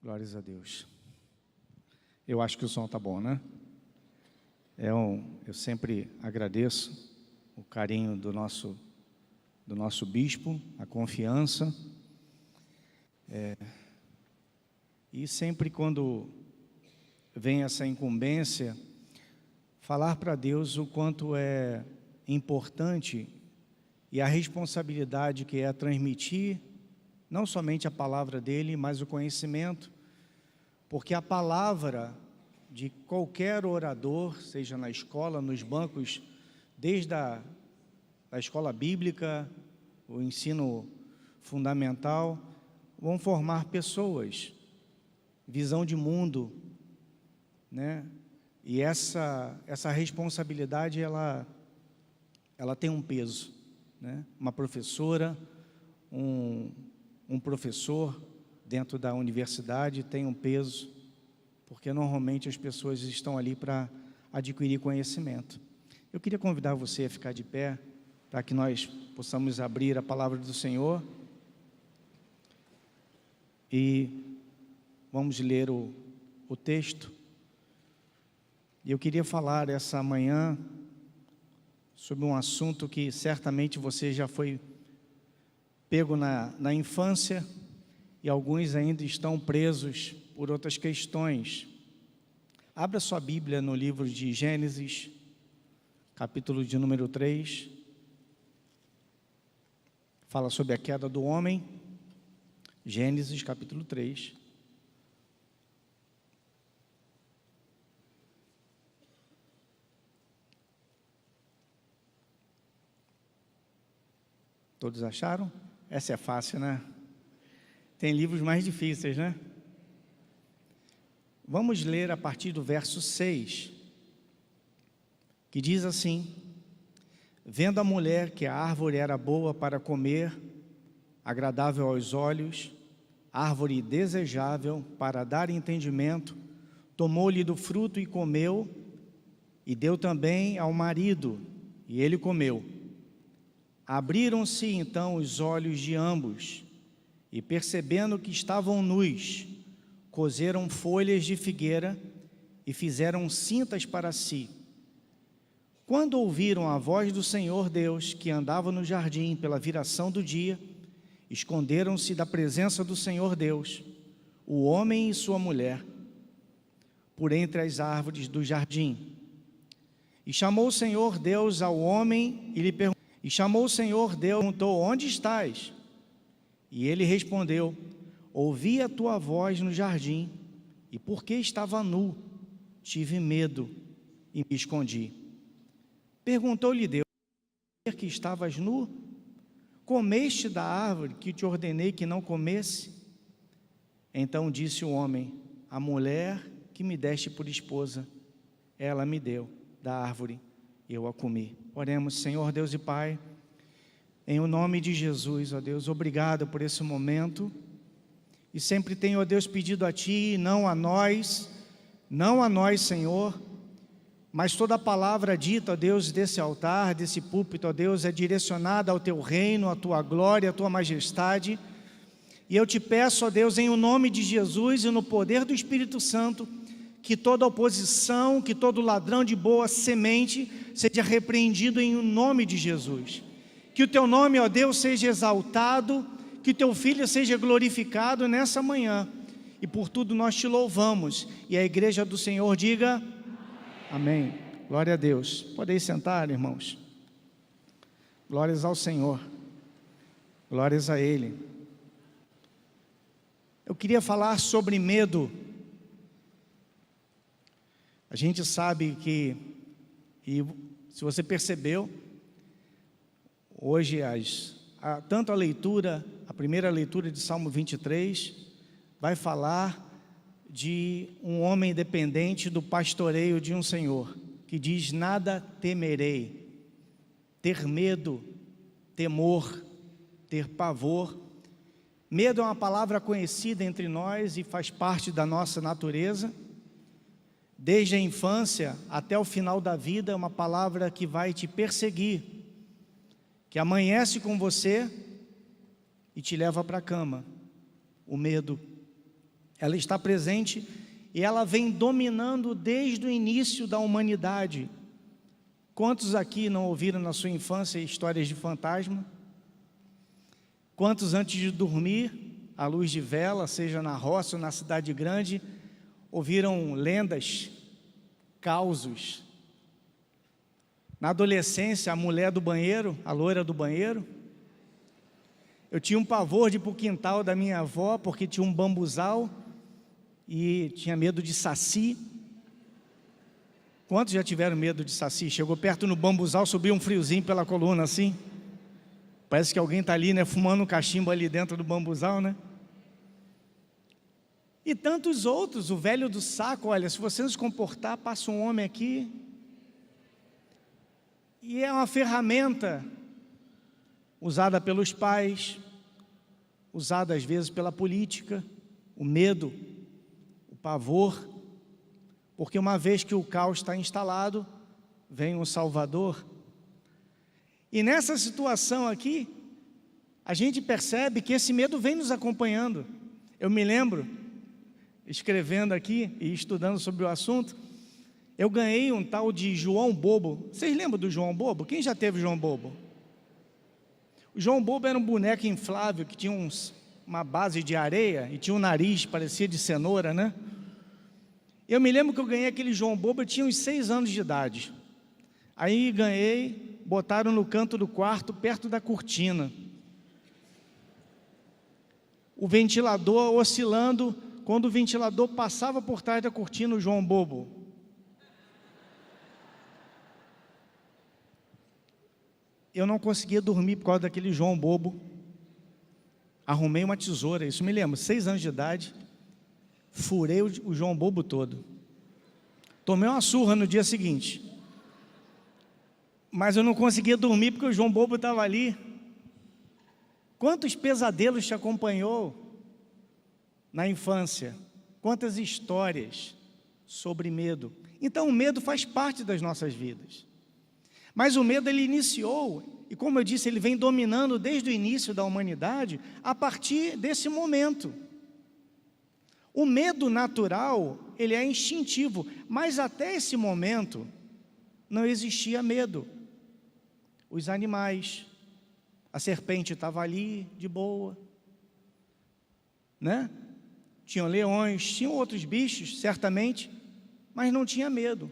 Glórias a Deus. Eu acho que o som está bom, né? Eu sempre agradeço o carinho do nosso bispo, a confiança. E sempre quando vem essa incumbência, falar para Deus o quanto é importante e a responsabilidade que é transmitir não somente a palavra dele, mas o conhecimento, porque a palavra de qualquer orador, seja na escola, nos bancos, desde a escola bíblica, o ensino fundamental, vão formar pessoas, visão de mundo, né? E essa responsabilidade, ela tem um peso, né? Uma professora, um professor dentro da universidade tem um peso, porque normalmente as pessoas estão ali para adquirir conhecimento. Eu queria convidar você a ficar de pé, para que nós possamos abrir a palavra do Senhor e vamos ler o texto. E eu queria falar essa manhã sobre um assunto que certamente você já foi pego na infância e alguns ainda estão presos por outras questões. Abra sua Bíblia no livro de Gênesis, capítulo de número 3. Fala sobre a queda do homem. Gênesis, capítulo 3. Todos acharam? Essa é fácil, né? Tem livros mais difíceis, né? Vamos ler a partir do verso 6, que diz assim: vendo a mulher que a árvore era boa para comer, agradável aos olhos, árvore desejável para dar entendimento, tomou-lhe do fruto e comeu, e deu também ao marido, e ele comeu. Abriram-se então os olhos de ambos, e percebendo que estavam nus, coseram folhas de figueira e fizeram cintas para si. Quando ouviram a voz do Senhor Deus, que andava no jardim pela viração do dia, esconderam-se da presença do Senhor Deus, o homem e sua mulher, por entre as árvores do jardim. E chamou o Senhor Deus ao homem e lhe perguntou, onde estás? E ele respondeu, ouvi a tua voz no jardim, e porque estava nu, tive medo e me escondi. Perguntou-lhe Deus, que estavas nu? Comeste da árvore que te ordenei que não comesse? Então disse o homem, a mulher que me deste por esposa, ela me deu da árvore, e eu a comi. Oremos. Senhor Deus e Pai, em o nome de Jesus, ó Deus, obrigado por esse momento, e sempre tenho, ó Deus, pedido a Ti, não a nós, Senhor, mas toda a palavra dita, ó Deus, desse altar, desse púlpito, ó Deus, é direcionada ao Teu reino, à Tua glória, à Tua majestade, e eu Te peço, ó Deus, em o nome de Jesus e no poder do Espírito Santo, que toda oposição, que todo ladrão de boa semente seja repreendido em o nome de Jesus. Que o Teu nome, ó Deus, seja exaltado, que o Teu Filho seja glorificado nessa manhã. E por tudo nós Te louvamos. E a igreja do Senhor diga amém. Glória a Deus. Podem sentar, irmãos. Glórias ao Senhor. Glórias a Ele. Eu queria falar sobre medo. A gente sabe que, e se você percebeu, hoje tanto a primeira leitura de Salmo 23, vai falar de um homem dependente do pastoreio de um Senhor, que diz, nada temerei. Ter medo, temor, ter pavor. Medo é uma palavra conhecida entre nós e faz parte da nossa natureza. Desde a infância até o final da vida, é uma palavra que vai te perseguir, que amanhece com você e te leva para a cama. O medo. ela está presente e ela vem dominando desde o início da humanidade. Quantos aqui não ouviram na sua infância histórias de fantasma? Quantos antes de dormir, à luz de vela, seja na roça ou na cidade grande, ouviram lendas, causos? Na adolescência, a mulher do banheiro, a loira do banheiro. Eu tinha um pavor de ir para o quintal da minha avó, porque tinha um bambuzal e tinha medo de saci. Quantos já tiveram medo de saci? Chegou perto no bambuzal, subiu um friozinho pela coluna assim. Parece que alguém está ali, né, fumando um cachimbo ali dentro do bambuzal, né? E tantos outros, o velho do saco, olha, se você não se comportar, passa um homem aqui. E é uma ferramenta usada pelos pais, usada às vezes pela política, o medo, o pavor, porque uma vez que o caos está instalado, vem o Salvador. E nessa situação aqui, a gente percebe que esse medo vem nos acompanhando. Eu me lembro, escrevendo aqui e estudando sobre o assunto, eu ganhei um tal de João Bobo. Vocês lembram do João Bobo? Quem já teve João Bobo? O João Bobo era um boneco inflável que tinha uma base de areia e tinha um nariz, parecia de cenoura, né? Eu me lembro que eu ganhei aquele João Bobo, eu tinha uns 6 anos de idade. Aí ganhei, botaram no canto do quarto, perto da cortina. O ventilador oscilando, quando o ventilador passava por trás da cortina, o João Bobo. Eu não conseguia dormir por causa daquele João Bobo. Arrumei uma tesoura, isso me lembro, 6 anos de idade. Furei o João Bobo todo. Tomei uma surra no dia seguinte. Mas eu não conseguia dormir porque o João Bobo estava ali. Quantos pesadelos te acompanhou na infância? Quantas histórias sobre medo? Então o medo faz parte das nossas vidas. Mas o medo ele iniciou, e como eu disse, ele vem dominando desde o início da humanidade, a partir desse momento. O medo natural, ele é instintivo, mas até esse momento não existia medo. Os animais, a serpente estava ali de boa, né? Tinham leões, tinham outros bichos, certamente, mas não tinha medo.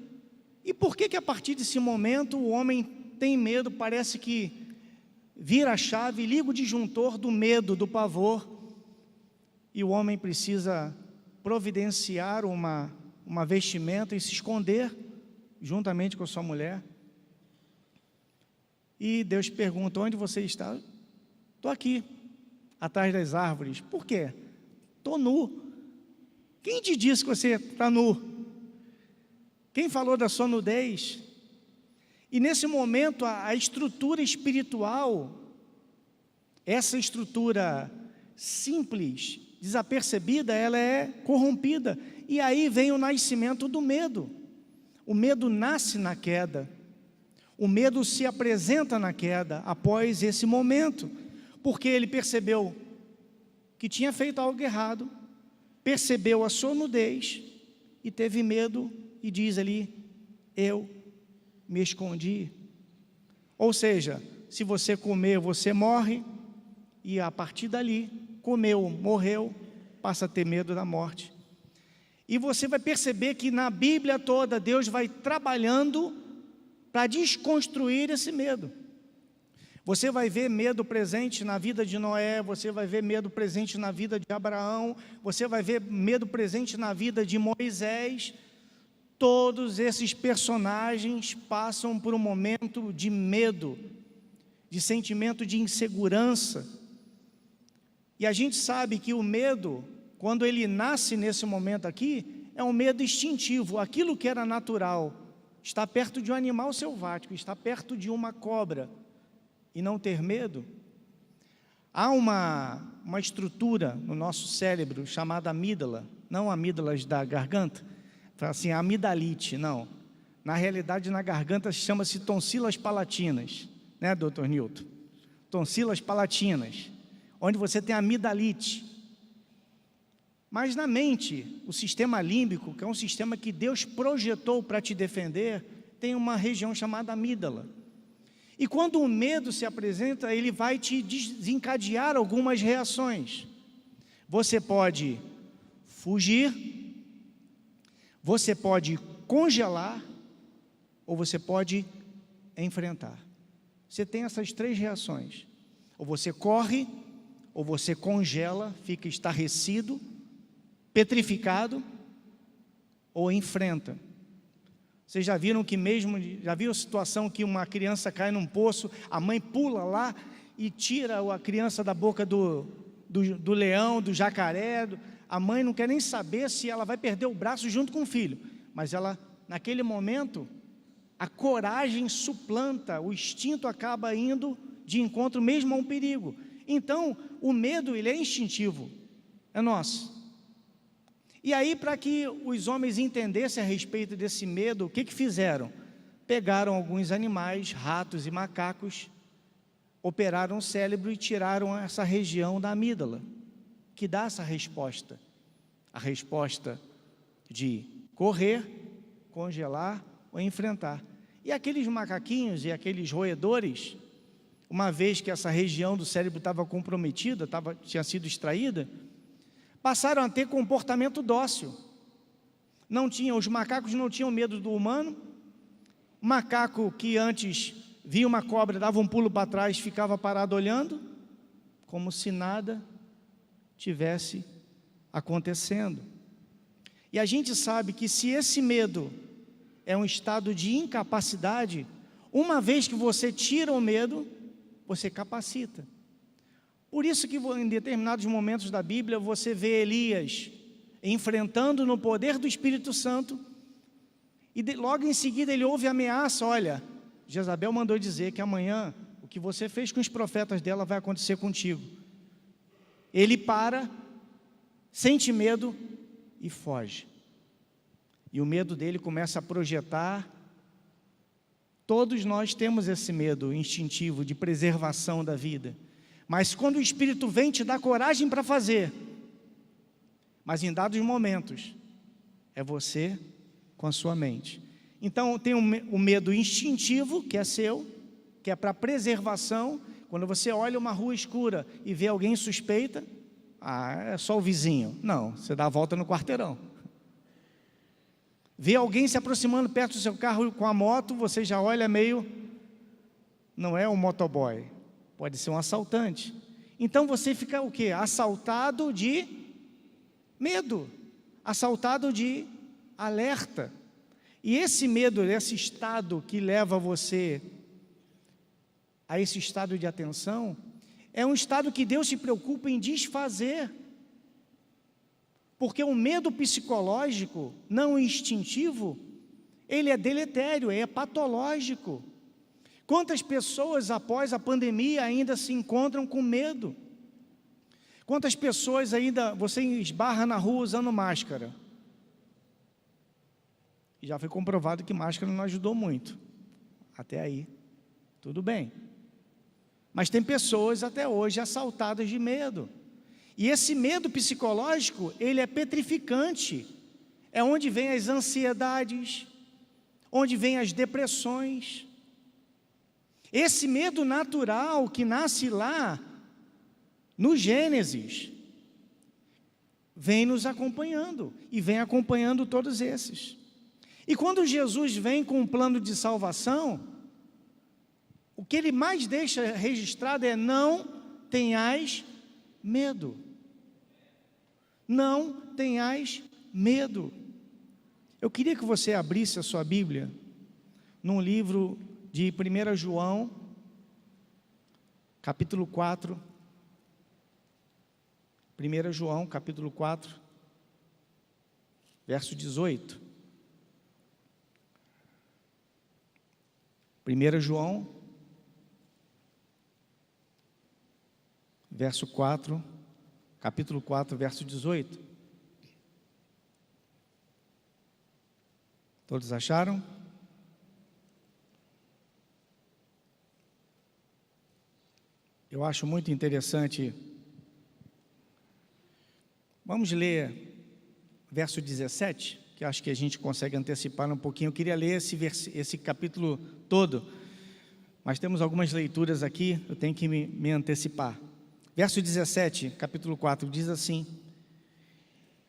E por que a partir desse momento o homem tem medo? Parece que vira a chave, liga o disjuntor do medo, do pavor, e o homem precisa providenciar uma vestimenta e se esconder juntamente com a sua mulher. E Deus pergunta: onde você está? Estou aqui, atrás das árvores. Por quê? Estou nu. Quem te disse que você está nu? Quem falou da sua nudez? E nesse momento a estrutura espiritual, essa estrutura simples, desapercebida, ela é corrompida. E aí vem o nascimento do medo. O medo nasce na queda. O medo se apresenta na queda após esse momento, porque ele percebeu que tinha feito algo errado, percebeu a sua nudez e teve medo. E diz ali: eu me escondi. Ou seja, se você comer, você morre. E a partir dali, comeu, morreu, passa a ter medo da morte. E você vai perceber que na Bíblia toda, Deus vai trabalhando para desconstruir esse medo. Você vai ver medo presente na vida de Noé, você vai ver medo presente na vida de Abraão, você vai ver medo presente na vida de Moisés. Todos esses personagens passam por um momento de medo, de sentimento de insegurança. E a gente sabe que o medo, quando ele nasce nesse momento aqui, é um medo instintivo. Aquilo que era natural, estar perto de um animal selvático, estar perto de uma cobra e não ter medo. Há uma estrutura no nosso cérebro chamada amígdala, não amígdalas da garganta, assim, amidalite, não. Na realidade, na garganta chama-se tonsilas palatinas, né, doutor Newton? Tonsilas palatinas, onde você tem amidalite. Mas na mente, o sistema límbico, que é um sistema que Deus projetou para te defender, tem uma região chamada amígdala. E quando o medo se apresenta, ele vai te desencadear algumas reações. Você pode fugir, você pode congelar, ou você pode enfrentar. Você tem essas 3 reações. Ou você corre, ou você congela, fica estarrecido, petrificado, ou enfrenta. Vocês já viram já viram a situação que uma criança cai num poço, a mãe pula lá e tira a criança da boca do leão, do jacaré, a mãe não quer nem saber se ela vai perder o braço junto com o filho, mas ela, naquele momento, a coragem suplanta, o instinto acaba indo de encontro mesmo a um perigo. Então, o medo, ele é instintivo, é nosso. E aí, para que os homens entendessem a respeito desse medo, o que fizeram? Pegaram alguns animais, ratos e macacos, operaram o cérebro e tiraram essa região da amígdala, que dá essa resposta. A resposta de correr, congelar ou enfrentar. E aqueles macaquinhos e aqueles roedores, uma vez que essa região do cérebro estava comprometida, tinha sido extraída, passaram a ter comportamento dócil. Os macacos não tinham medo do humano. O macaco que antes via uma cobra, dava um pulo para trás, ficava parado olhando, como se nada tivesse acontecendo. E a gente sabe que se esse medo é um estado de incapacidade, uma vez que você tira o medo, você capacita. Por isso que em determinados momentos da Bíblia você vê Elias enfrentando no poder do Espírito Santo, e logo em seguida ele ouve a ameaça: olha, Jezabel mandou dizer que amanhã o que você fez com os profetas dela vai acontecer contigo. Ele para, sente medo e foge. E o medo dele começa a projetar. Todos nós temos esse medo instintivo de preservação da vida. Mas quando o Espírito vem, te dá coragem para fazer. Mas em dados momentos, é você com a sua mente. Então tem o medo instintivo, que é seu, que é para preservação. Quando você olha uma rua escura e vê alguém suspeita, é só o vizinho. Não, você dá a volta no quarteirão. Vê alguém se aproximando perto do seu carro com a moto, você já olha meio, não é um motoboy, pode ser um assaltante. Então você fica o quê? Assaltado de medo, assaltado de alerta. E esse medo, esse estado que leva você a esse estado de atenção, é um estado que Deus se preocupa em desfazer. Porque o medo psicológico, não instintivo, ele é deletério, é patológico. Quantas pessoas após a pandemia ainda se encontram com medo? Quantas pessoas ainda você esbarra na rua usando máscara? E já foi comprovado que máscara não ajudou muito. Até aí, tudo bem. Mas tem pessoas até hoje assaltadas de medo. E esse medo psicológico, ele é petrificante. É onde vem as ansiedades, onde vem as depressões. Esse medo natural que nasce lá, no Gênesis, vem nos acompanhando, e vem acompanhando todos esses. E quando Jesus vem com um plano de salvação, o que ele mais deixa registrado é: não tenhais medo. Não tenhais medo. Eu queria que você abrisse a sua Bíblia num livro de 1 João, capítulo 4. 1 João, capítulo 4, verso 18. 1 João, verso 4, capítulo 4, verso 18. Todos acharam? Eu acho muito interessante. Vamos ler verso 17, que acho que a gente consegue antecipar um pouquinho. Eu queria ler esse capítulo todo, mas temos algumas leituras aqui, eu tenho que me antecipar. Verso 17, capítulo 4, diz assim: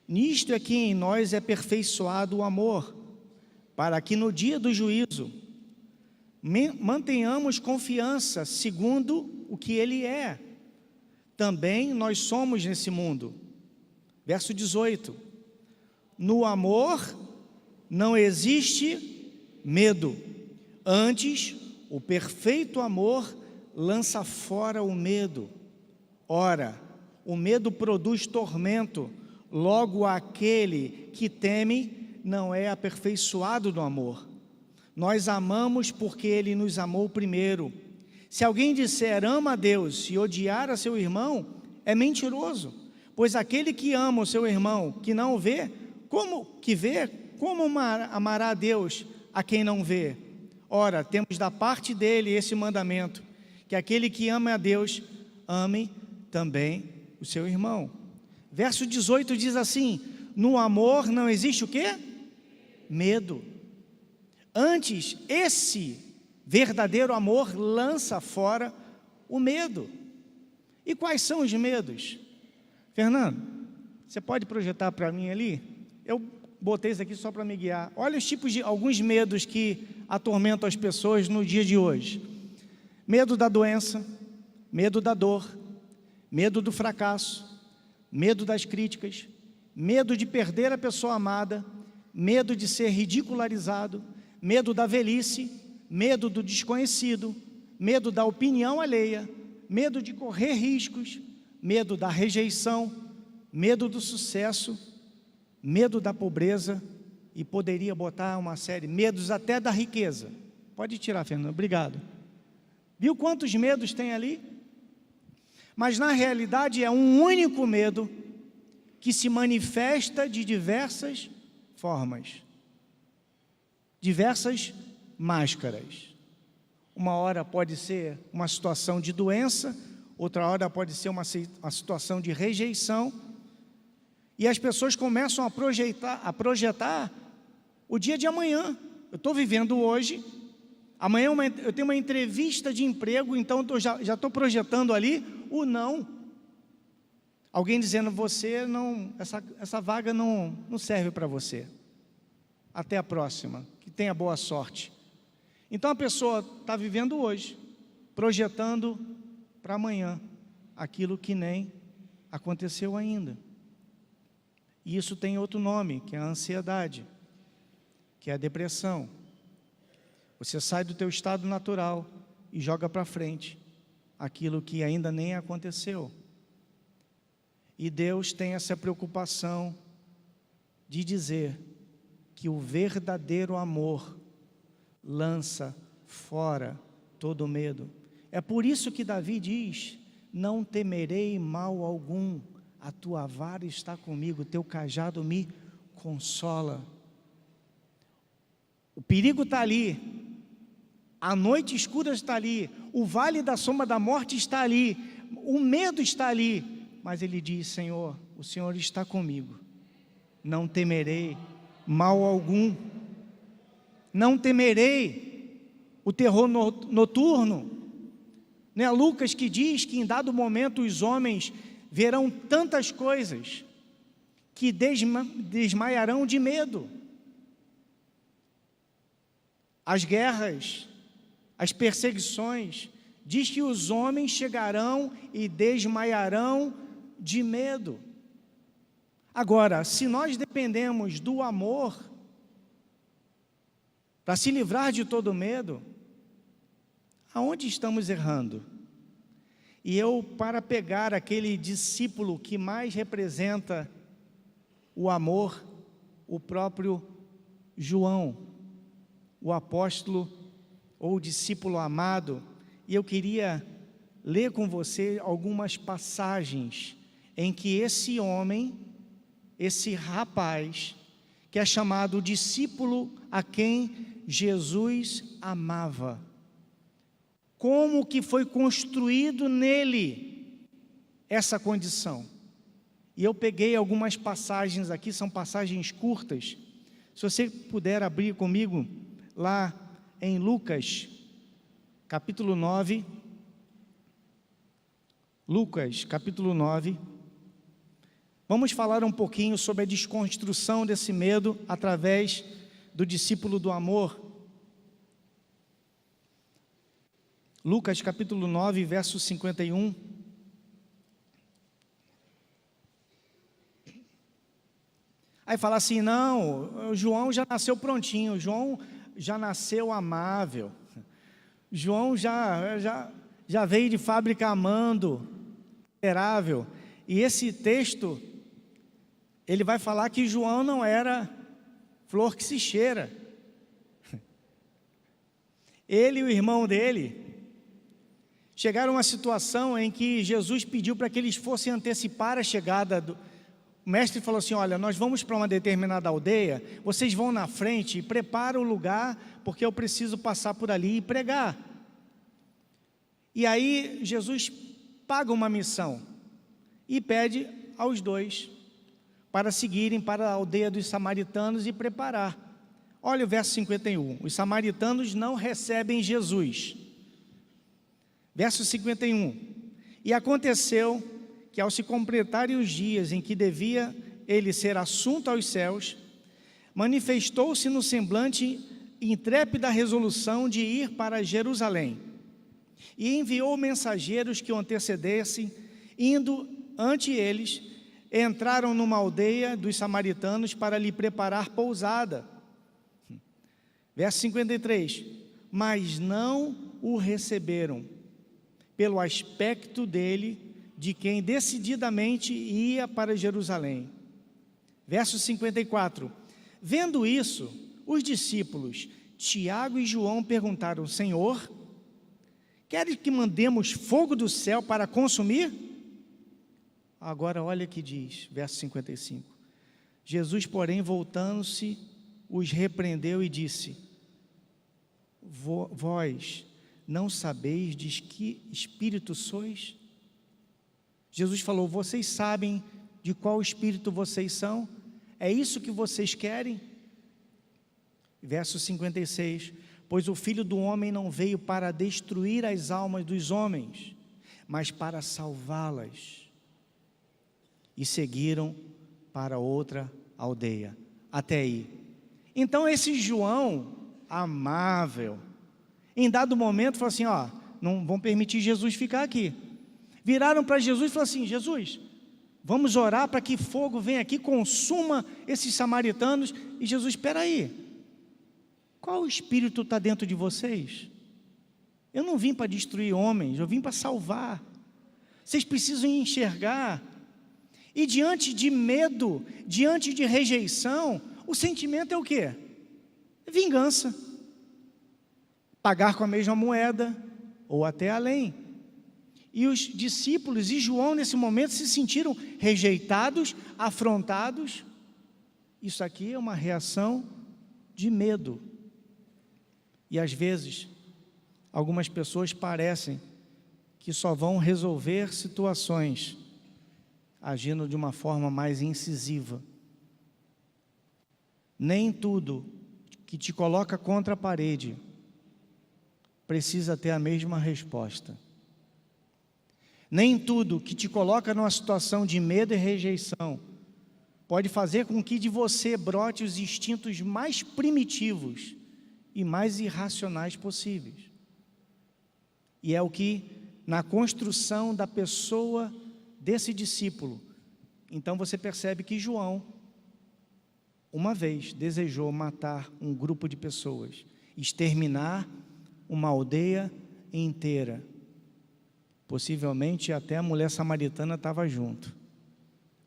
nisto é que em nós é aperfeiçoado o amor, para que no dia do juízo mantenhamos confiança segundo o que Ele é. Também nós somos nesse mundo. Verso 18: no amor não existe medo, antes o perfeito amor lança fora o medo. Ora, o medo produz tormento, logo aquele que teme não é aperfeiçoado no amor. Nós amamos porque Ele nos amou primeiro. Se alguém disser ama a Deus e odiar a seu irmão, é mentiroso. Pois aquele que ama o seu irmão, que não vê, como amará a Deus a quem não vê? Ora, temos da parte dele esse mandamento, que aquele que ama a Deus, ame também o seu irmão. Verso 18 diz assim: no amor não existe o quê? Medo. Antes, esse verdadeiro amor lança fora o medo. E quais são os medos? Fernando, você pode projetar para mim ali? Eu botei isso aqui só para me guiar. Olha os tipos de alguns medos que atormentam as pessoas no dia de hoje: medo da doença, medo da dor, medo do fracasso, medo das críticas, medo de perder a pessoa amada, medo de ser ridicularizado, medo da velhice, medo do desconhecido, medo da opinião alheia, medo de correr riscos, medo da rejeição, medo do sucesso, medo da pobreza, e poderia botar uma série, medos até da riqueza. Pode tirar, Fernando, obrigado. Viu quantos medos tem ali? Mas na realidade é um único medo que se manifesta de diversas formas, diversas máscaras. Uma hora pode ser uma situação de doença, outra hora pode ser uma situação de rejeição, e as pessoas começam a projetar o dia de amanhã. Eu estou vivendo hoje, amanhã eu tenho uma entrevista de emprego, então eu já estou projetando ali o não. Alguém dizendo: você não, essa vaga não serve para você. Até a próxima, que tenha boa sorte. Então a pessoa está vivendo hoje, projetando para amanhã aquilo que nem aconteceu ainda. E isso tem outro nome, que é a ansiedade, que é a depressão. Você sai do teu estado natural e joga para frente aquilo que ainda nem aconteceu. E Deus tem essa preocupação de dizer que o verdadeiro amor lança fora todo medo. É por isso que Davi diz: não temerei mal algum, a tua vara está comigo, teu cajado me consola. O perigo está ali, a noite escura está ali, o vale da sombra da morte está ali, o medo está ali, mas ele diz: Senhor, o Senhor está comigo, não temerei mal algum, não temerei o terror noturno. Não é Lucas que diz que em dado momento os homens verão tantas coisas que desmaiarão de medo. As guerras, as perseguições, diz que os homens chegarão e desmaiarão de medo. Agora, se nós dependemos do amor para se livrar de todo medo, aonde estamos errando? E eu, para pegar aquele discípulo que mais representa o amor, o próprio João, o apóstolo ou discípulo amado, e eu queria ler com você algumas passagens em que esse homem, esse rapaz, que é chamado discípulo a quem Jesus amava, como que foi construído nele essa condição. E eu peguei algumas passagens aqui, são passagens curtas. Se você puder abrir comigo lá em Lucas, capítulo 9. Lucas, capítulo 9. Vamos falar um pouquinho sobre a desconstrução desse medo através do discípulo do amor. Lucas, capítulo 9, verso 51. Aí fala assim, não, o João já nasceu prontinho, o João já nasceu amável, João já veio de fábrica amando, tolerável. E esse texto, ele vai falar que João não era flor que se cheira. Ele e o irmão dele chegaram a uma situação em que Jesus pediu para que eles fossem antecipar a chegada do... O mestre falou assim, olha, nós vamos para uma determinada aldeia, vocês vão na frente e preparam o lugar, porque eu preciso passar por ali e pregar. E aí Jesus paga uma missão e pede aos dois para seguirem para a aldeia dos samaritanos e preparar. Olha o verso 51, os samaritanos não recebem Jesus. Verso 51, e aconteceu que ao se completarem os dias em que devia ele ser assunto aos céus, manifestou-se no semblante intrépida resolução de ir para Jerusalém, e enviou mensageiros que o antecedessem, indo ante eles, entraram numa aldeia dos samaritanos para lhe preparar pousada. Verso 53, mas não o receberam, pelo aspecto dele, de quem decididamente ia para Jerusalém. Verso 54, vendo isso, os discípulos Tiago e João perguntaram, Senhor, queres que mandemos fogo do céu para consumir? Agora olha o que diz, verso 55, Jesus, porém, voltando-se, os repreendeu e disse, vós não sabeis de que espírito sois? Jesus falou, vocês sabem de qual espírito vocês são? É isso que vocês querem? Verso 56, pois o Filho do Homem não veio para destruir as almas dos homens, mas para salvá-las. E seguiram para outra aldeia. Até aí. Então esse João, amável, em dado momento falou assim, ó, não vão permitir Jesus ficar aqui. Viraram para Jesus e falaram assim, Jesus, vamos orar para que fogo venha aqui, consuma esses samaritanos. E Jesus, espera aí, qual espírito está dentro de vocês? Eu não vim para destruir homens, eu vim para salvar. Vocês precisam enxergar. E diante de medo, diante de rejeição, o sentimento é o quê? Vingança. Pagar com a mesma moeda, ou até além. E os discípulos e João nesse momento se sentiram rejeitados, afrontados. Isso aqui é uma reação de medo. E às vezes, algumas pessoas parecem que só vão resolver situações agindo de uma forma mais incisiva. Nem tudo que te coloca contra a parede precisa ter a mesma resposta. Nem tudo que te coloca numa situação de medo e rejeição pode fazer com que de você brote os instintos mais primitivos e mais irracionais possíveis. E é o que, na construção da pessoa desse discípulo, então você percebe que João, uma vez, desejou matar um grupo de pessoas, exterminar uma aldeia inteira. Possivelmente até a mulher samaritana estava junto.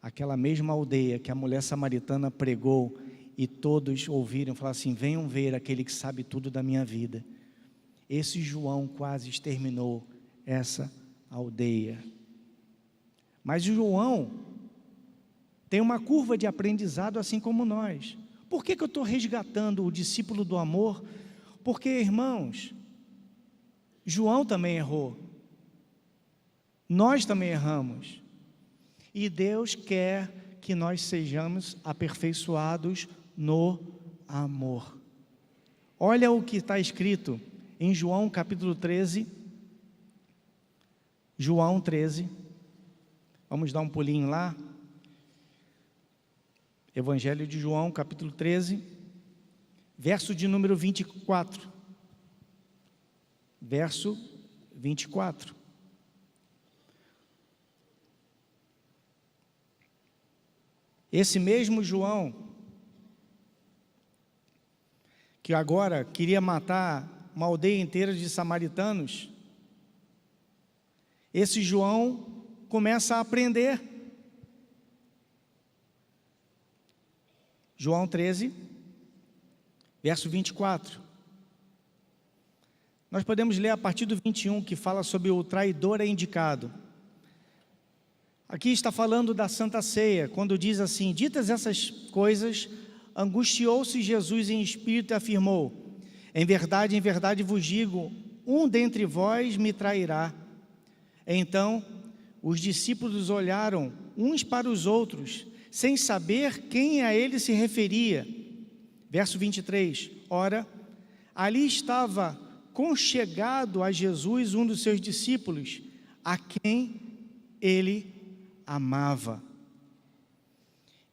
Aquela mesma aldeia que a mulher samaritana pregou e todos ouviram falar assim, venham ver aquele que sabe tudo da minha vida. Esse João quase exterminou essa aldeia. Mas João tem uma curva de aprendizado assim como nós. Por que eu estou resgatando o discípulo do amor? Porque, irmãos, João também errou. Nós também erramos. E Deus quer que nós sejamos aperfeiçoados no amor. Olha o que está escrito em João capítulo 13. João 13. Vamos dar um pulinho lá. Evangelho de João capítulo 13, verso de número 24. Verso 24. Esse mesmo João, que agora queria matar uma aldeia inteira de samaritanos, esse João começa a aprender. João 13, verso 24. Nós podemos ler a partir do 21, que fala sobre o traidor é indicado. Aqui está falando da Santa Ceia, quando diz assim: ditas essas coisas, angustiou-se Jesus em espírito e afirmou: em verdade vos digo, um dentre vós me trairá. Então, os discípulos olharam uns para os outros, sem saber quem a ele se referia. Verso 23, ora, ali estava conchegado a Jesus um dos seus discípulos, a quem ele amava.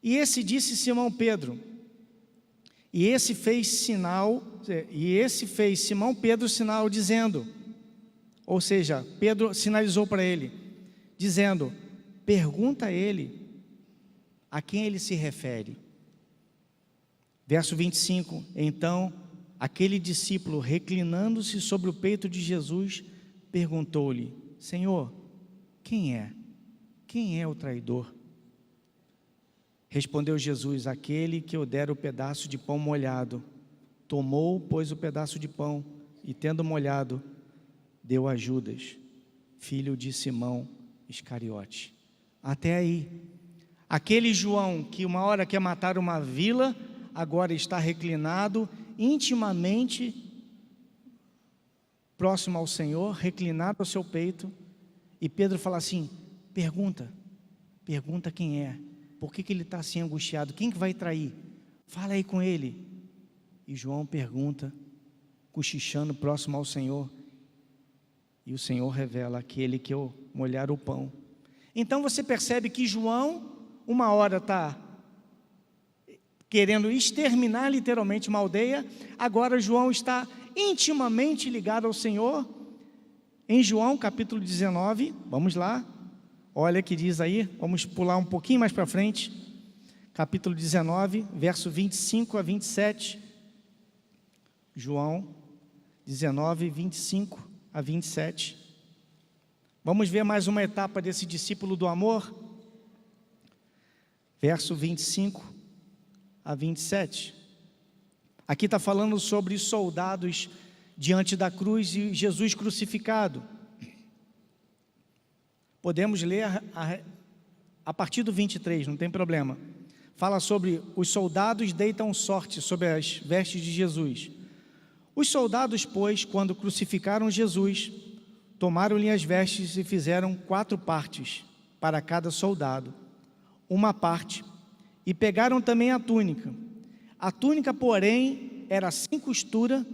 E esse disse Simão Pedro, e esse fez Simão Pedro sinal dizendo, ou seja, Pedro sinalizou para ele, dizendo, pergunta a ele, a quem ele se refere. Verso 25, então, aquele discípulo, reclinando-se sobre o peito de Jesus, perguntou-lhe, Senhor, quem é? Quem é o traidor? Respondeu Jesus, aquele que eu der o pedaço de pão molhado. Tomou, pois, o pedaço de pão, e tendo molhado, deu a Judas, filho de Simão Iscariote. Até aí, aquele João que uma hora quer matar uma vila, agora está reclinado, intimamente próximo ao Senhor, reclinado ao seu peito, e Pedro fala assim, pergunta quem é, por que ele está assim angustiado, quem que vai trair? Fala aí com ele. E João pergunta, cochichando próximo ao Senhor, e o Senhor revela, aquele que eu molhar o pão. Então você percebe que João, uma hora está querendo exterminar literalmente uma aldeia, agora João está intimamente ligado ao Senhor. Em João capítulo 19, vamos lá, olha que diz aí, vamos pular um pouquinho mais para frente, capítulo 19, verso 25 a 27, João 19, 25 a 27, vamos ver mais uma etapa desse discípulo do amor, verso 25 a 27, aqui está falando sobre soldados diante da cruz e Jesus crucificado. Podemos ler a partir do 23, não tem problema. Fala sobre os soldados deitam sorte sobre as vestes de Jesus. Os soldados, pois, quando crucificaram Jesus, tomaram-lhe as vestes e fizeram 4 partes para cada soldado, uma parte, e pegaram também a túnica. A túnica, porém, era sem costura,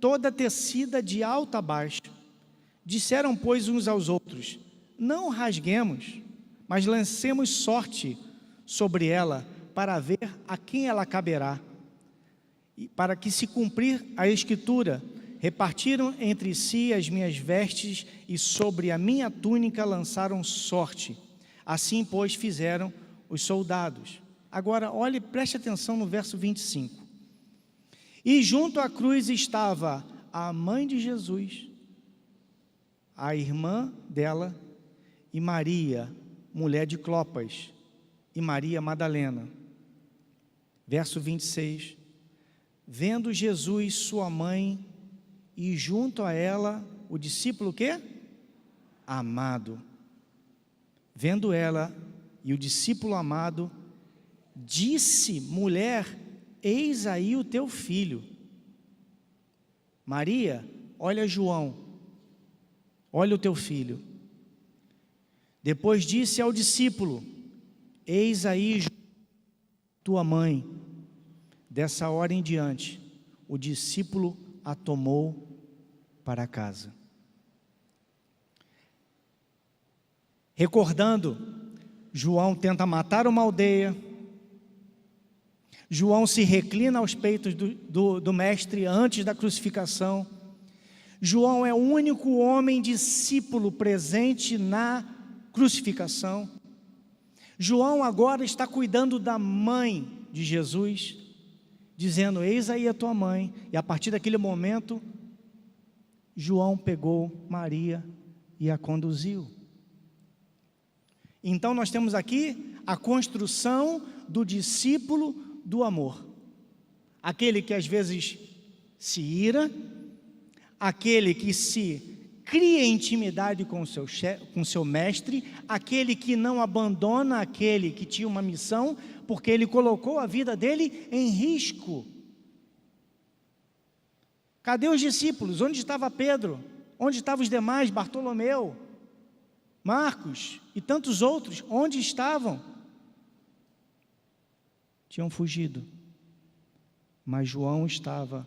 toda tecida de alto a baixo. Disseram, pois, uns aos outros, não rasguemos, mas lancemos sorte sobre ela, para ver a quem ela caberá. E para que se cumprir a escritura, repartiram entre si as minhas vestes, e sobre a minha túnica lançaram sorte. Assim, pois, fizeram os soldados. Agora, olhe, preste atenção no verso 25. E junto à cruz estava a mãe de Jesus, a irmã dela, e Maria, mulher de Clopas, e Maria Madalena. Verso 26. Vendo Jesus sua mãe, e junto a ela, o discípulo o quê? Amado. Vendo ela, e o discípulo amado, disse, mulher, eis aí o teu filho. Maria, olha João, olha o teu filho. Depois disse ao discípulo, eis aí tua mãe. Dessa hora em diante, o discípulo a tomou para casa. Recordando, João tenta matar uma aldeia, João se reclina aos peitos do mestre antes da crucificação. João é o único homem discípulo presente na crucificação. João agora está cuidando da mãe de Jesus, dizendo, eis aí a tua mãe. E a partir daquele momento, João pegou Maria e a conduziu. Então nós temos aqui a construção do discípulo do amor. Aquele que às vezes se ira, aquele que se cria intimidade com seu mestre, aquele que não abandona aquele que tinha uma missão, porque ele colocou a vida dele em risco. Cadê os discípulos? Onde estava Pedro? Onde estavam os demais? Bartolomeu, Marcos e tantos outros, onde estavam? Tinham fugido, mas João estava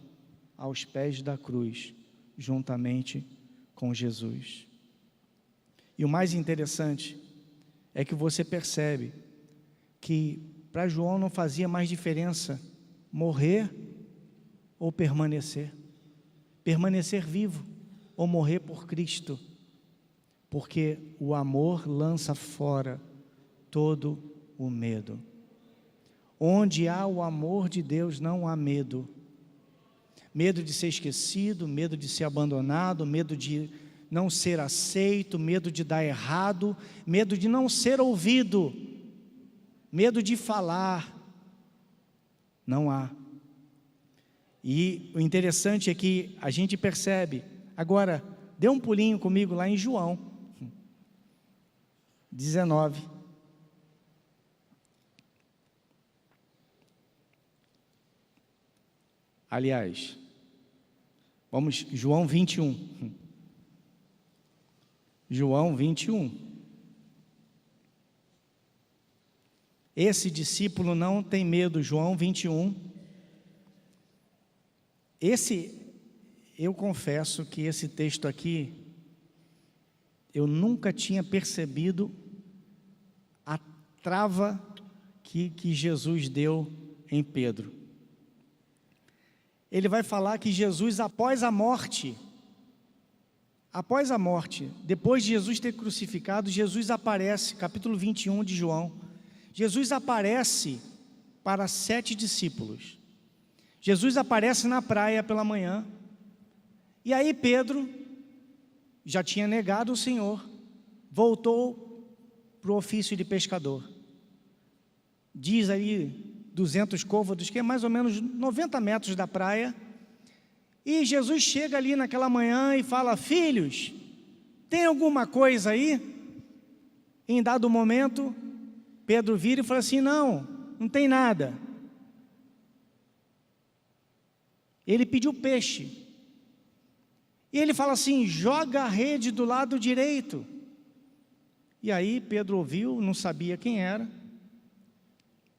aos pés da cruz, juntamente com Jesus. E o mais interessante é que você percebe que para João não fazia mais diferença morrer ou permanecer vivo ou morrer por Cristo, porque o amor lança fora todo o medo. Onde há o amor de Deus não há medo. Medo de ser esquecido, medo de ser abandonado, medo de não ser aceito, medo de dar errado, medo de não ser ouvido, medo de falar. Não há. E o interessante é que a gente percebe. Agora, dê um pulinho comigo lá em João 19. Aliás, vamos, João 21. João 21. Esse discípulo não tem medo, João 21. Eu confesso que esse texto aqui, eu nunca tinha percebido a trava que Jesus deu em Pedro. Ele vai falar que Jesus, após a morte, depois de Jesus ter crucificado, Jesus aparece, capítulo 21 de João, Jesus aparece para 7 discípulos. Jesus aparece na praia pela manhã, e aí Pedro já tinha negado o Senhor, voltou para o ofício de pescador. Diz aí 200 côvados, que é mais ou menos 90 metros da praia, e Jesus chega ali naquela manhã e fala, filhos, tem alguma coisa aí? Em dado momento, Pedro vira e fala assim, não tem nada. Ele pediu peixe, e ele fala assim, joga a rede do lado direito. E aí Pedro ouviu, não sabia quem era,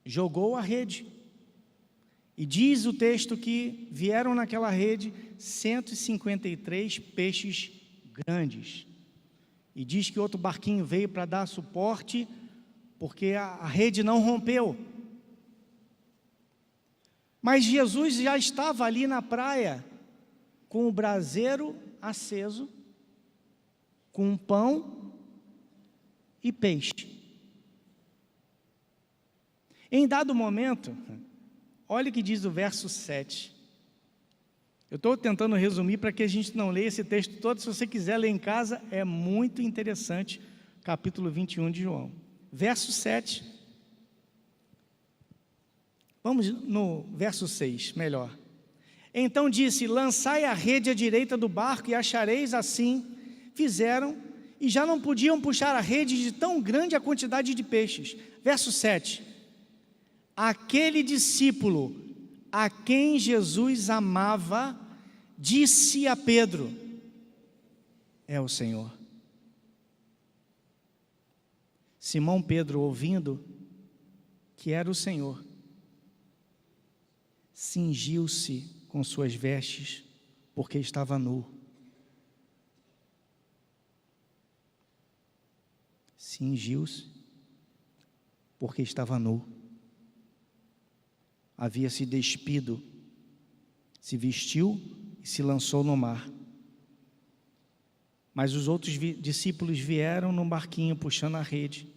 jogou a rede, e diz o texto que vieram naquela rede 153 peixes grandes, e diz que outro barquinho veio para dar suporte, porque a rede não rompeu, mas Jesus já estava ali na praia, com o braseiro aceso, com pão e peixe. Em dado momento, olha o que diz o verso 7. Eu estou tentando resumir para que a gente não leia esse texto todo. Se você quiser ler em casa, é muito interessante. Capítulo 21 de João. Verso 7. Vamos no verso 6, melhor. Então disse, lançai a rede à direita do barco e achareis. Assim fizeram, e já não podiam puxar a rede de tão grande a quantidade de peixes. Verso 7. Aquele discípulo a quem Jesus amava, disse a Pedro, é o Senhor. Simão Pedro, ouvindo, que era o Senhor, cingiu-se com suas vestes, porque estava nu. Cingiu-se, porque estava nu. Havia se despido, se vestiu e se lançou no mar. Mas os outros discípulos vieram num barquinho puxando a rede,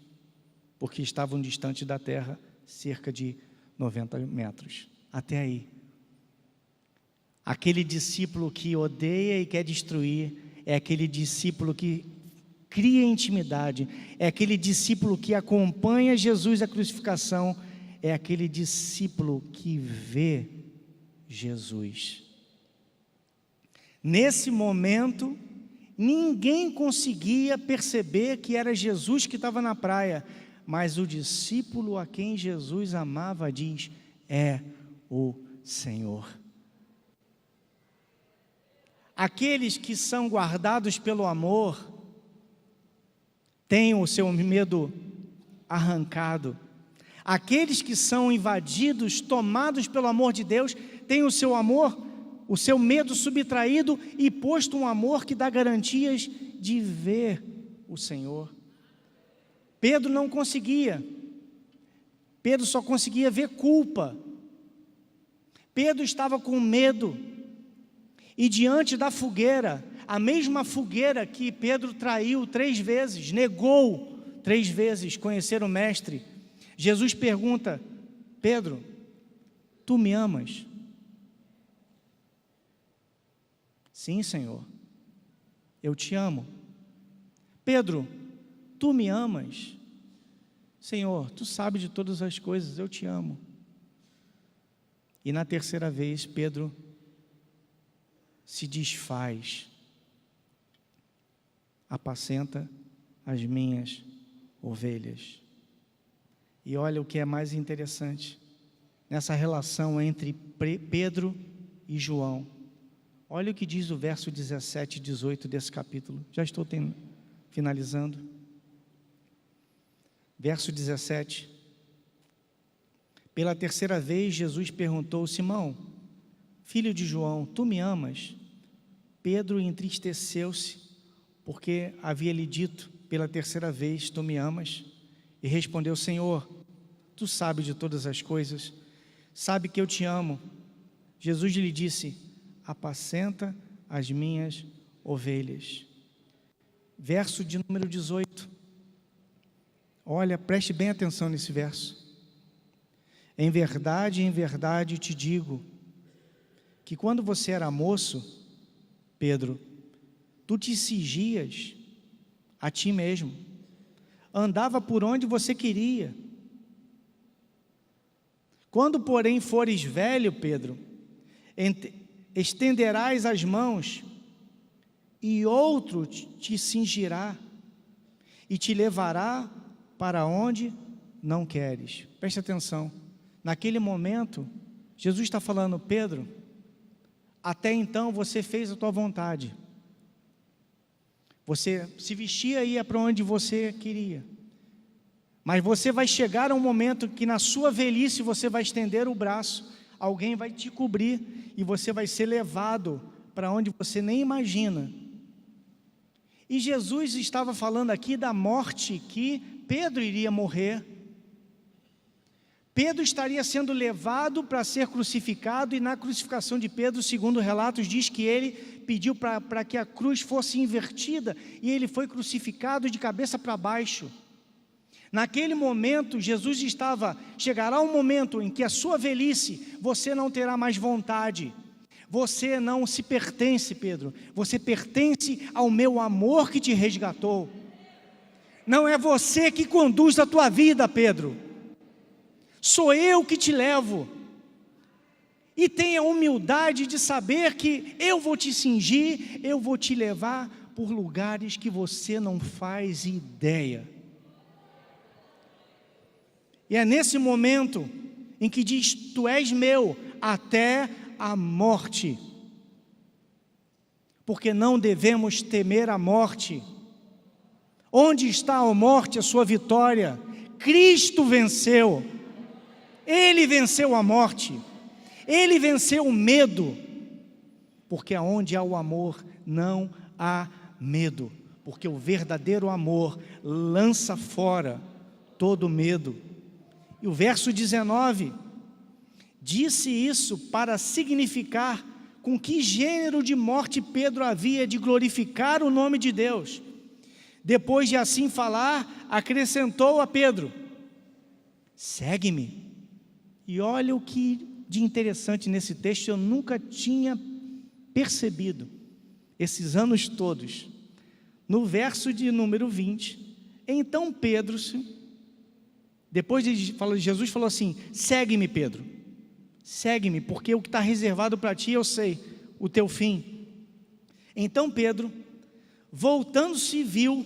porque estavam distante da terra, cerca de 90 metros. Até aí. Aquele discípulo que odeia e quer destruir, é aquele discípulo que cria intimidade, é aquele discípulo que acompanha Jesus à crucificação, é aquele discípulo que vê Jesus. Nesse momento, ninguém conseguia perceber que era Jesus que estava na praia, mas o discípulo a quem Jesus amava diz: é o Senhor. Aqueles que são guardados pelo amor têm o seu medo arrancado. Aqueles que são invadidos, tomados pelo amor de Deus, têm o seu amor, o seu medo subtraído e posto um amor que dá garantias de ver o Senhor. Pedro não conseguia. Pedro só conseguia ver culpa. Pedro estava com medo. E diante da fogueira, a mesma fogueira que Pedro traiu 3 vezes, negou 3 vezes conhecer o Mestre, Jesus pergunta: Pedro, tu me amas? Sim, Senhor, eu te amo. Pedro, tu me amas? Senhor, tu sabes de todas as coisas, eu te amo. E na 3ª vez, Pedro se desfaz: apacenta as minhas ovelhas. E olha o que é mais interessante, nessa relação entre Pedro e João. Olha o que diz o verso 17 e 18 desse capítulo. Já estou finalizando. Verso 17. Pela 3ª vez, Jesus perguntou: Simão, filho de João, tu me amas? Pedro entristeceu-se, porque havia lhe dito pela 3ª vez: tu me amas? E respondeu: Senhor, tu sabes de todas as coisas, sabe que eu te amo. Jesus lhe disse: apacenta as minhas ovelhas. Verso de número 18. Olha, preste bem atenção nesse verso. Em verdade te digo, que quando você era moço, Pedro, tu te cingias a ti mesmo, andava por onde você queria. Quando, porém, fores velho, Pedro, estenderás as mãos, e outro te cingirá, e te levará para onde não queres. Preste atenção, naquele momento, Jesus está falando: Pedro, até então você fez a tua vontade, você se vestia e ia para onde você queria, mas você vai chegar a um momento que na sua velhice você vai estender o braço, alguém vai te cobrir e você vai ser levado para onde você nem imagina. E Jesus estava falando aqui da morte que Pedro iria morrer. Pedro estaria sendo levado para ser crucificado, e na crucificação de Pedro, segundo relatos, diz que ele pediu para que a cruz fosse invertida, e ele foi crucificado de cabeça para baixo. Naquele momento, Jesus chegará um momento em que a sua velhice, você não terá mais vontade, você não se pertence, Pedro, você pertence ao meu amor que te resgatou. Não é você que conduz a tua vida, Pedro, sou eu que te levo. E tenha humildade de saber que eu vou te cingir, eu vou te levar por lugares que você não faz ideia. E é nesse momento em que diz: tu és meu até a morte, porque não devemos temer a morte. Onde está a morte, a sua vitória? Cristo venceu. Ele venceu a morte, Ele venceu o medo, porque aonde há o amor, não há medo, porque o verdadeiro amor lança fora todo medo. E o verso 19, disse isso para significar com que gênero de morte Pedro havia de glorificar o nome de Deus. Depois de assim falar, acrescentou a Pedro: segue-me. E olha o que de interessante nesse texto, eu nunca tinha percebido, esses anos todos. No verso de número 20, então Pedro, depois de falar, Jesus falou assim: segue-me, Pedro, segue-me, porque o que está reservado para ti eu sei, o teu fim. Então Pedro, voltando-se, viu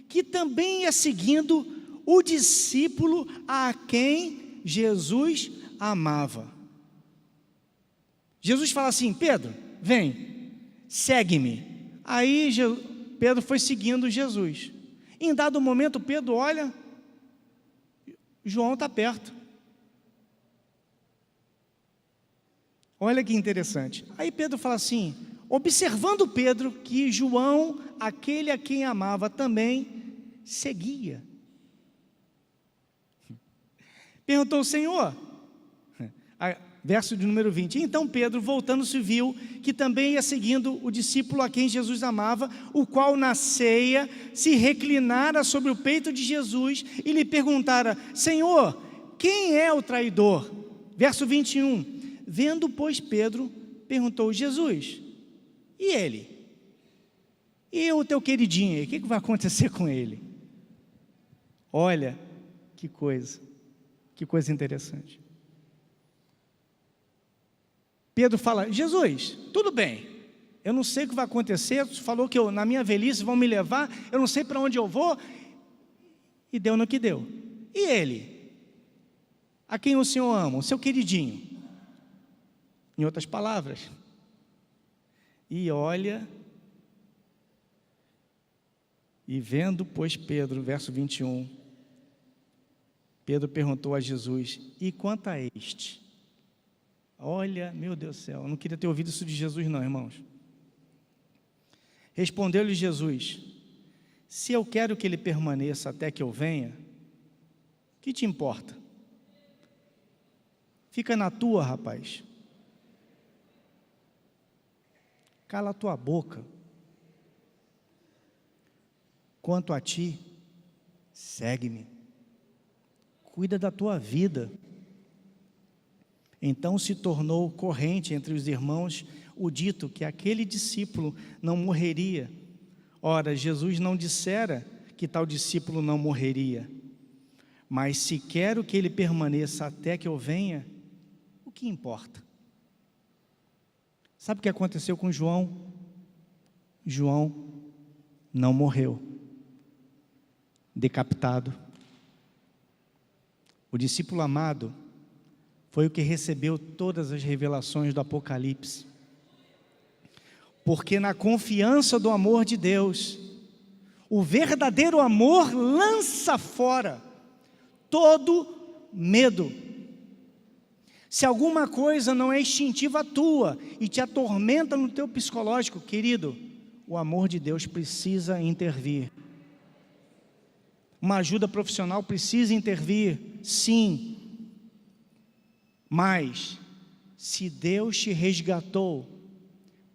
que também ia seguindo o discípulo a quem Jesus amava. Jesus fala assim: Pedro, vem, segue-me. Aí Pedro foi seguindo Jesus. Em dado momento Pedro olha, João está perto. Olha que interessante. Aí Pedro fala assim, observando Pedro que João, aquele a quem amava, também seguia. Perguntou: Senhor, verso de número 20, então Pedro, voltando-se, viu que também ia seguindo o discípulo a quem Jesus amava, o qual na ceia se reclinara sobre o peito de Jesus e lhe perguntara: Senhor, quem é o traidor? Verso 21, vendo pois Pedro, perguntou: Jesus, e ele? E o teu queridinho aí, o que vai acontecer com ele? Olha que coisa interessante. Pedro fala: Jesus, tudo bem, eu não sei o que vai acontecer, você falou que na minha velhice vão me levar, eu não sei para onde eu vou, e deu no que deu. E ele? A quem o Senhor ama? O seu queridinho? Em outras palavras. E olha, e vendo pois Pedro, verso 21, Pedro perguntou a Jesus: e quanto a este? Olha, meu Deus do céu, eu não queria ter ouvido isso de Jesus não, irmãos. Respondeu-lhe Jesus: se eu quero que ele permaneça até que eu venha, que te importa? Fica na tua, rapaz. Cala a tua boca. Quanto a ti, segue-me. Cuida da tua vida. Então se tornou corrente entre os irmãos o dito que aquele discípulo não morreria. Ora, Jesus não dissera que tal discípulo não morreria. Mas se quero que ele permaneça até que eu venha, o que importa? Sabe o que aconteceu com João? João não morreu, decapitado. O discípulo amado foi o que recebeu todas as revelações do Apocalipse. Porque na confiança do amor de Deus, o verdadeiro amor lança fora todo medo. Se alguma coisa não é instintiva tua e te atormenta no teu psicológico, querido, o amor de Deus precisa intervir. Uma ajuda profissional precisa intervir, sim. Mas, se Deus te resgatou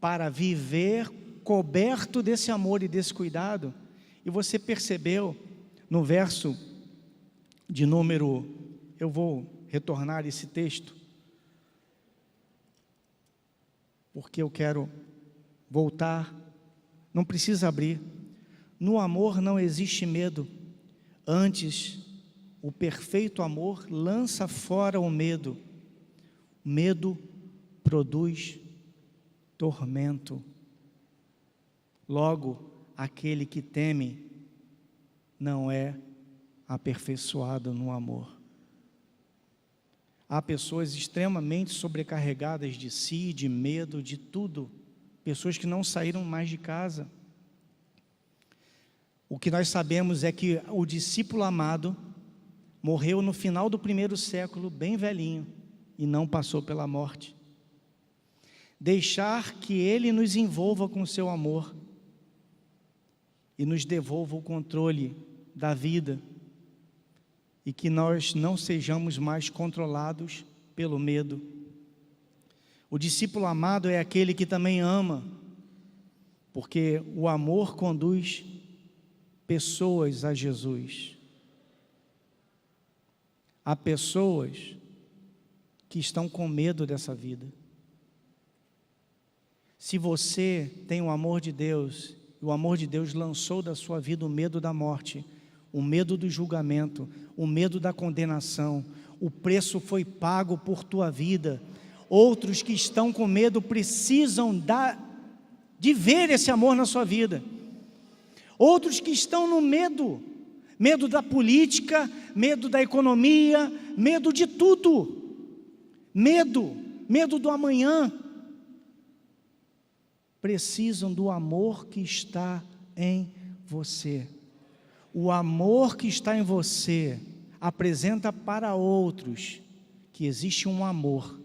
para viver coberto desse amor e desse cuidado, e você percebeu no verso de número, eu vou retornar esse texto, porque eu quero voltar, não precisa abrir. No amor não existe medo, antes o perfeito amor lança fora o medo. Medo produz tormento. Logo, aquele que teme não é aperfeiçoado no amor. Há pessoas extremamente sobrecarregadas de si, de medo, de tudo. Pessoas que não saíram mais de casa. O que nós sabemos é que o discípulo amado morreu no final do 1º século, bem velhinho, e não passou pela morte. Deixar que Ele nos envolva com o seu amor e nos devolva o controle da vida, e que nós não sejamos mais controlados pelo medo. O discípulo amado é aquele que também ama, porque o amor conduz pessoas a Jesus. Há pessoas que estão com medo dessa vida. Se você tem o amor de Deus, o amor de Deus lançou da sua vida o medo da morte, o medo do julgamento, o medo da condenação, o preço foi pago por tua vida. Outros que estão com medo precisam de ver esse amor na sua vida. Outros que estão no medo, medo da política, medo da economia, medo de tudo, medo do amanhã, precisam do amor que está em você. O amor que está em você apresenta para outros que existe um amor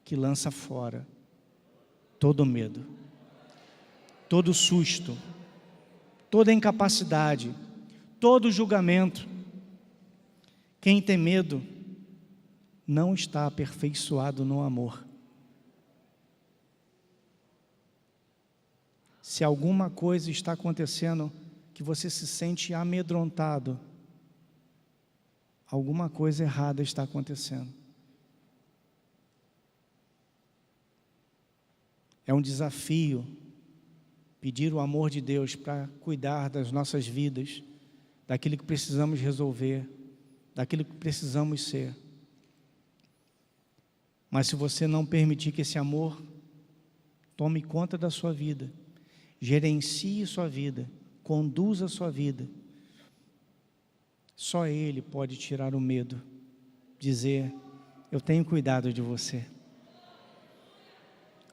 que lança fora todo medo, todo susto, toda incapacidade, todo julgamento. Quem tem medo não está aperfeiçoado no amor. Se alguma coisa está acontecendo que você se sente amedrontado, alguma coisa errada está acontecendo. É um desafio pedir o amor de Deus para cuidar das nossas vidas, daquilo que precisamos resolver, daquilo que precisamos ser. Mas se você não permitir que esse amor tome conta da sua vida, gerencie sua vida, conduza a sua vida, só Ele pode tirar o medo, dizer: eu tenho cuidado de você.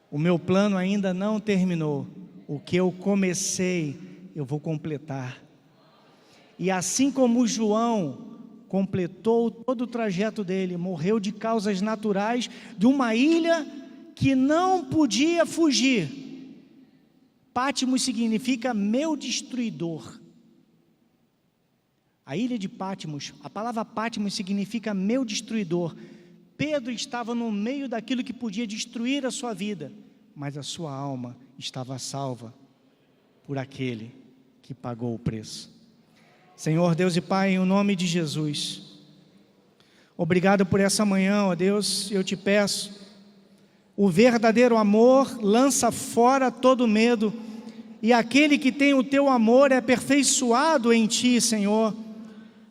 O meu plano ainda não terminou, o que eu comecei, eu vou completar. E assim como João completou todo o trajeto dele, morreu de causas naturais, de uma ilha que não podia fugir. Pátimos significa meu destruidor. A ilha de Pátimos, a palavra Pátimos significa meu destruidor. Pedro estava no meio daquilo que podia destruir a sua vida, mas a sua alma estava salva por aquele que pagou o preço. Senhor Deus e Pai, em nome de Jesus, obrigado por essa manhã, ó Deus. Eu te peço, o verdadeiro amor lança fora todo medo, e aquele que tem o teu amor é aperfeiçoado em ti, Senhor.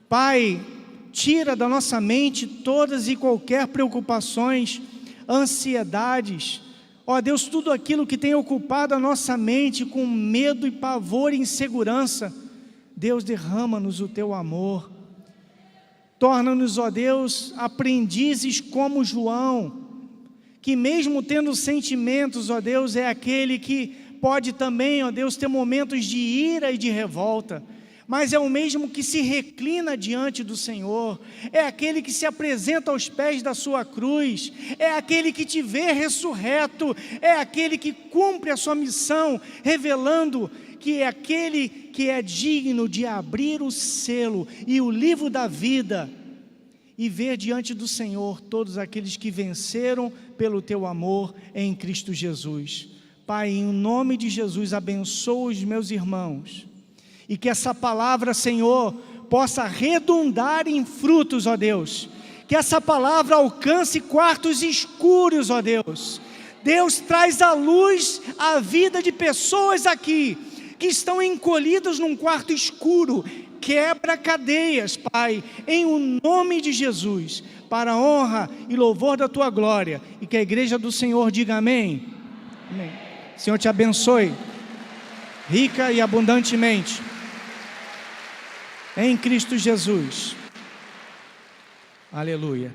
Pai, tira da nossa mente todas e qualquer preocupações, ansiedades, ó Deus, tudo aquilo que tem ocupado a nossa mente com medo e pavor e insegurança. Deus, derrama-nos o teu amor, torna-nos, ó Deus, aprendizes como João, que mesmo tendo sentimentos, ó Deus, é aquele que pode também, ó Deus, ter momentos de ira e de revolta, mas é o mesmo que se reclina diante do Senhor, é aquele que se apresenta aos pés da sua cruz, é aquele que te vê ressurreto, é aquele que cumpre a sua missão, revelando que é aquele que é digno de abrir o selo e o livro da vida e ver diante do Senhor todos aqueles que venceram pelo teu amor em Cristo Jesus. Pai, em nome de Jesus, abençoa os meus irmãos, e que essa palavra, Senhor, possa redundar em frutos, ó Deus, que essa palavra alcance quartos escuros, ó Deus. Deus, traz à luz a vida de pessoas aqui, que estão encolhidas num quarto escuro, quebra cadeias, Pai, em o nome de Jesus, para a honra e louvor da Tua glória, e que a igreja do Senhor diga amém. Amém. Senhor te abençoe, rica e abundantemente, em Cristo Jesus. Aleluia.